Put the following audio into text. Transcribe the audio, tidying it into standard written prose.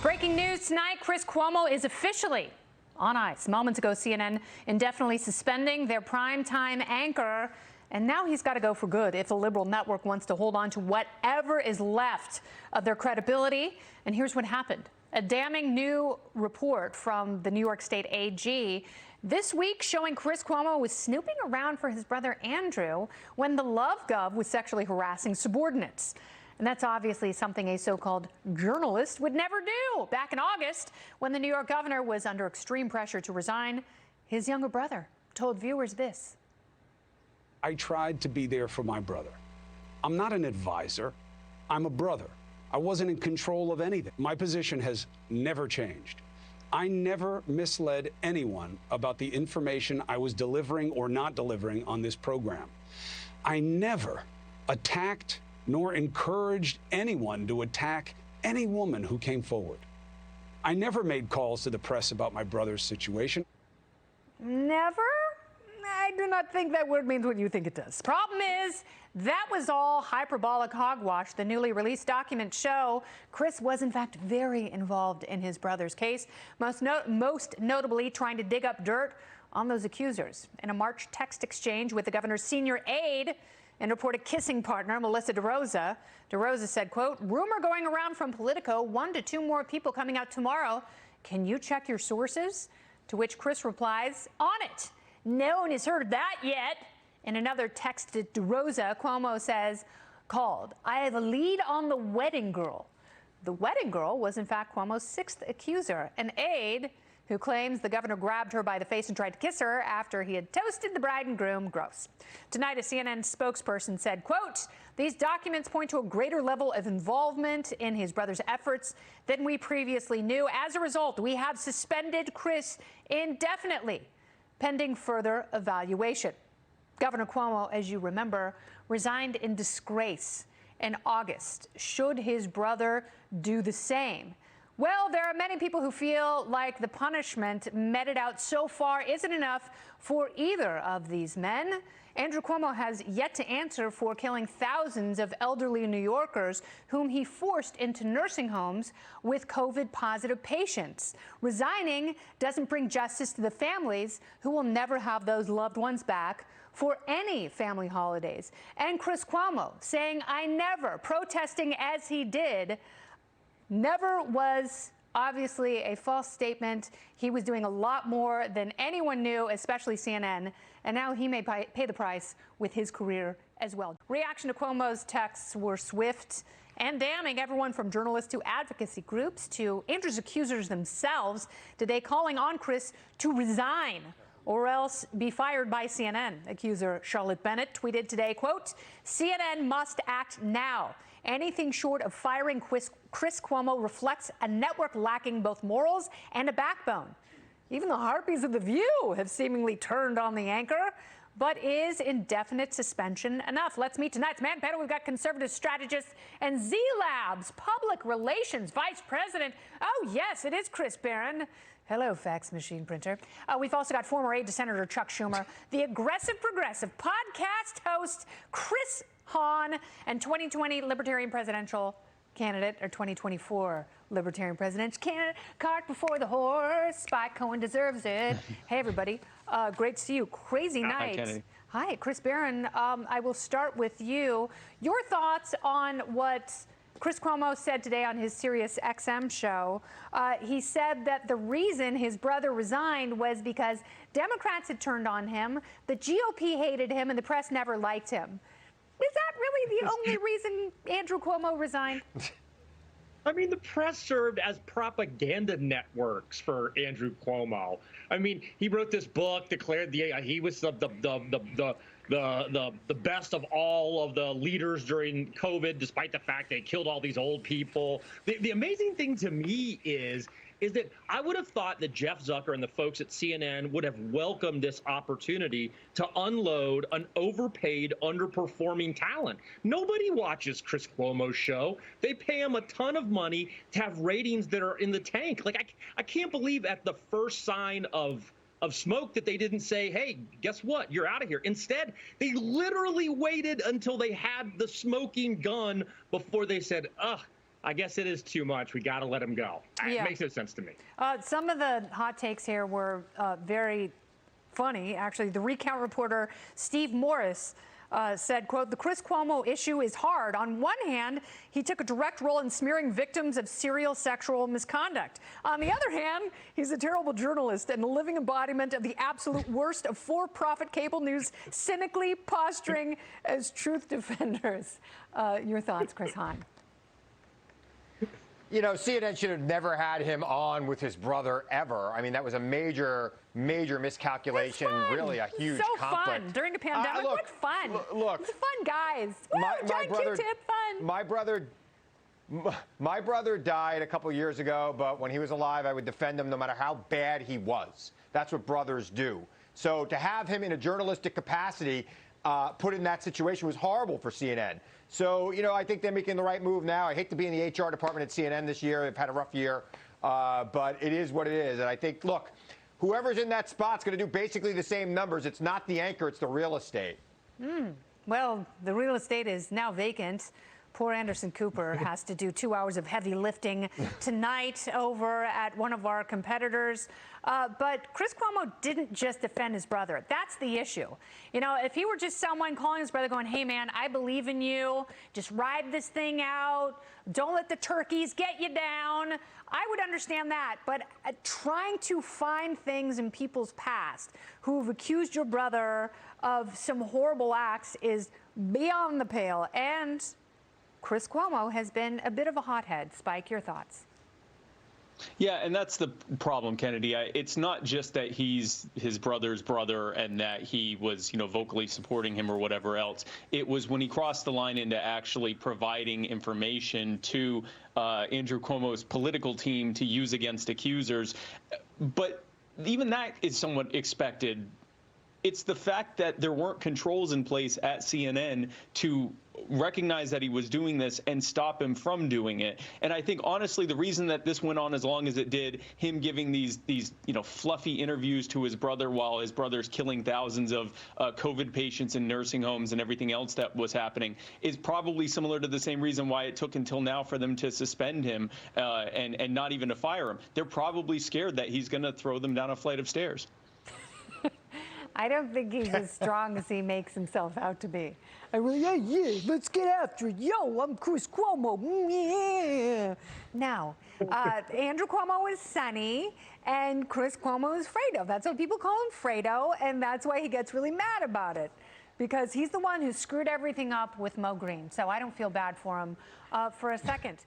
Breaking news tonight, Chris Cuomo is officially on ice. Moments ago, CNN indefinitely suspending their primetime anchor, and now he's got to go for good if the liberal network wants to hold on to whatever is left of their credibility. And here's what happened. A damning new report from the New York State AG this week showing Chris Cuomo was snooping around for his brother Andrew when the Love Gov was sexually harassing subordinates. And that's obviously something a so-called journalist would never do. Back in August, when the New York governor was under extreme pressure to resign, his younger brother told viewers this. I tried to be there for my brother. I'm not an advisor. I'm a brother. I wasn't in control of anything. My position has never changed. I never misled anyone about the information I was delivering or not delivering on this program. I never attacked nor encouraged anyone to attack any woman who came forward. I never made calls to the press about my brother's situation. Never? I do not think that word means what you think it does. Problem is, that was all hyperbolic hogwash. The newly released documents show Chris was, in fact, very involved in his brother's case, most notably trying to dig up dirt on those accusers. In a March text exchange with the governor's senior aide and reported kissing partner, Melissa DeRosa, DeRosa said, quote, rumor going around from Politico, 1 to 2 more people coming out tomorrow. Can you check your sources? To which Chris replies, on it. No one has heard that yet. In another text to DeRosa, Cuomo says, called, I have a lead on the wedding girl. The wedding girl was, in fact, Cuomo's 6th accuser, an aide who claims the governor grabbed her by the face and tried to kiss her after he had toasted the bride and groom. Gross. Tonight, a CNN spokesperson said, quote, these documents point to a greater level of involvement in his brother's efforts than we previously knew. As a result, we have suspended Chris indefinitely, pending further evaluation. Governor Cuomo, as you remember, resigned in disgrace in August. Should his brother do the same? Well, there are many people who feel like the punishment meted out so far isn't enough for either of these men. Andrew Cuomo has yet to answer for killing thousands of elderly New Yorkers whom he forced into nursing homes with COVID-positive patients. Resigning doesn't bring justice to the families who will never have those loved ones back for any family holidays. And Chris Cuomo saying, I never, protesting as he did, never was obviously a false statement. He was doing a lot more than anyone knew, especially CNN, and now he may pay the price with his career as well. Reaction to Cuomo's texts were swift and damning. Everyone from journalists to advocacy groups to Andrew's accusers themselves today calling on Chris to resign or else be fired by CNN. Accuser Charlotte Bennett tweeted today, quote, CNN must act now. Anything short of firing Chris Cuomo reflects a network lacking both morals and a backbone. Even the harpies of The View have seemingly turned on the anchor. But is indefinite suspension enough? Let's meet tonight's man panel. We've got conservative strategist and Z-Lab's public relations vice president. Oh, yes, it is Chris Barron. Hello, fax machine printer. We've also got former aide to Senator Chuck Schumer, the aggressive progressive podcast host Chris Hahn, and 2020 Libertarian presidential candidate, or 2024 Libertarian presidential candidate, cart before the horse. Spike Cohen deserves it. Hey, everybody. Great to see you. Crazy night. Hi, Kennedy. Hi, Chris Barron. I will start with you. Your thoughts on what Chris Cuomo said today on his Sirius XM show. He said that the reason his brother resigned was because Democrats had turned on him, the GOP hated him, and the press never liked him. Is that really the only reason Andrew Cuomo resigned? I mean, the press served as propaganda networks for Andrew Cuomo. I mean, he wrote this book, declared he was the best of all of the leaders during COVID, despite the fact they killed all these old people. The amazing thing to me is that I would have thought that Jeff Zucker and the folks at CNN would have welcomed this opportunity to unload an overpaid, underperforming talent. Nobody watches Chris Cuomo's show. They pay him a ton of money to have ratings that are in the tank. Like, I can't believe at the first sign of smoke that they didn't say, hey, guess what? You're out of here. Instead, they literally waited until they had the smoking gun before they said, ugh, I guess it is too much. We got to let him go. Yeah. It makes no sense to me. Some of the hot takes here were very funny. Actually, the recount reporter Steve Morris said, quote, the Chris Cuomo issue is hard. On one hand, he took a direct role in smearing victims of serial sexual misconduct. On the other hand, he's a terrible journalist and a living embodiment of the absolute worst of for-profit cable news, cynically posturing as truth defenders. Your thoughts, Chris Hahn? You know, CNN should have never had him on with his brother ever. I mean, that was a major miscalculation, really a huge so conflict. Fun during a pandemic. Look, what fun! Look, it's fun, guys. Woo, my brother, Q-tip, fun. My brother died a couple years ago, but when he was alive, I would defend him no matter how bad he was. That's what brothers do. So to have him in a journalistic capacity put in that situation was horrible for CNN. So, you know, I think they're making the right move now. I hate to be in the HR department at CNN this year. They've had a rough year, but it is what it is. And I think, look, whoever's in that spot's going to do basically the same numbers. It's not the anchor, it's the real estate. Well, the real estate is now vacant. Poor Anderson Cooper has to do 2 hours of heavy lifting tonight over at one of our competitors. But Chris Cuomo didn't just defend his brother. That's the issue. You know, if he were just someone calling his brother going, hey, man, I believe in you. Just ride this thing out. Don't let the turkeys get you down. I would understand that. But trying to find things in people's past who've accused your brother of some horrible acts is beyond the pale. And Chris Cuomo has been a bit of a hothead. Spike, your thoughts? Yeah, and that's the problem, Kennedy. It's not just that he's his brother's brother and that he was, you know, vocally supporting him or whatever else. It was when he crossed the line into actually providing information to Andrew Cuomo's political team to use against accusers. But even that is somewhat expected. It's the fact that there weren't controls in place at CNN to recognize that he was doing this and stop him from doing it. And I think, honestly, the reason that this went on as long as it did, him giving these you know, fluffy interviews to his brother while his brother's killing thousands of COVID patients in nursing homes and everything else that was happening, is probably similar to the same reason why it took until now for them to suspend him and not even to fire him. They're probably scared that he's going to throw them down a flight of stairs. I don't think he's as strong as he makes himself out to be. I really, yeah, let's get after it. Yo, I'm Chris Cuomo. Yeah. Now, Andrew Cuomo is sunny, and Chris Cuomo is Fredo. That's what people call him, Fredo, and that's why he gets really mad about it, because he's the one who screwed everything up with Mo Green. So I don't feel bad for him for a second.